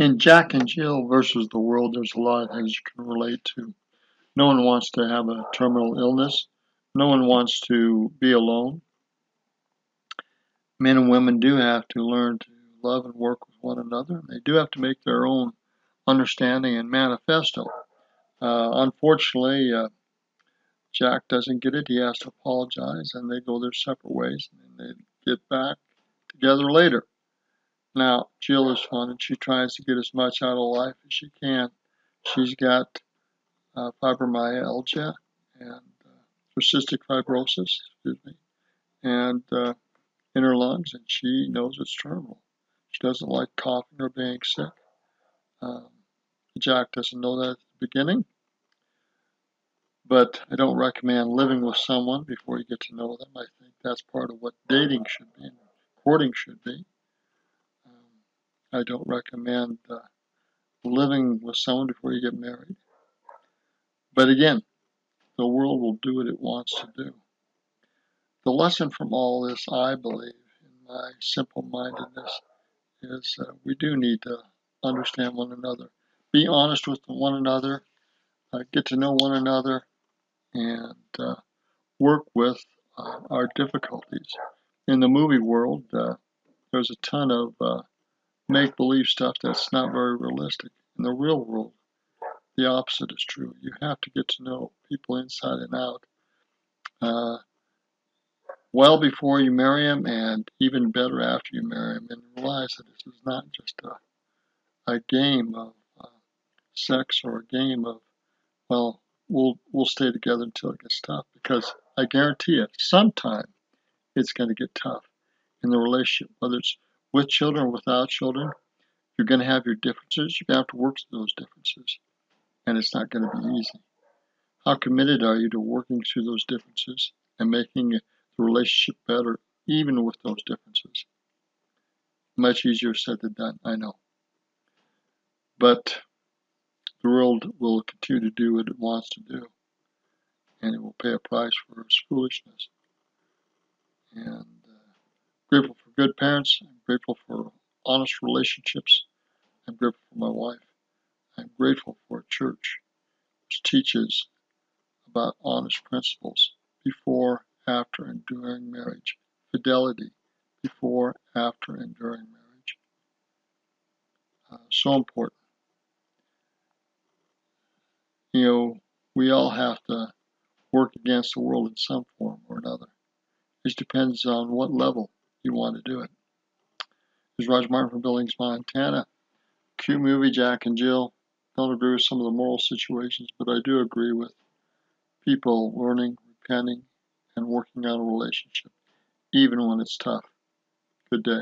In Jack and Jill versus the world, there's a lot of things you can relate to. No one wants to have a terminal illness. No one wants to be alone. Men and women do have to learn to love and work with one another. They do have to make their own understanding and manifesto. Unfortunately, Jack doesn't get it. He has to apologize, and they go their separate ways, and they get back together later. Now, Jill is fun, and she tries to get as much out of life as she can. She's got fibromyalgia and cystic fibrosis, excuse me, and in her lungs, and she knows it's terminal. She doesn't like coughing or being sick. Um, Jack doesn't know that at the beginning, but I don't recommend living with someone before you get to know them. I think that's part of what dating should be and courting should be. I don't recommend living with someone before you get married. But again, the world will do what it wants to do. The lesson from all this, I believe, in my simple mindedness, is we do need to understand one another, be honest with one another, get to know one another, and work with our difficulties. In the movie world, there's a ton of make believe stuff that's not very realistic. In the real world, the opposite is true. You have to get to know people inside and out uh, well before you marry them, and even better after you marry them, and realize that this is not just a game of sex or a game of, well, we'll stay together until it gets tough, because I guarantee you, sometime it's going to get tough in the relationship, whether it's with children or without children. You're going to have your differences. You're going to have to work through those differences, and it's not going to be easy. How committed are you to working through those differences and making the relationship better, even with those differences? Much easier said than done, I know. But the world will continue to do what it wants to do, and it will pay a price for its foolishness. And grateful for good parents. I'm grateful for honest relationships. I'm grateful for my wife. I'm grateful for a church which teaches about honest principles before, after, and during marriage, fidelity before, after, and during marriage. So important. You know, we all have to work against the world in some form or another. It depends on what level you want to do it. This is Roger Martin from Billings, Montana. Cute movie, Jack and Jill. Don't agree with some of the moral situations, but I do agree with people learning, repenting, and working on a relationship, even when it's tough. Good day.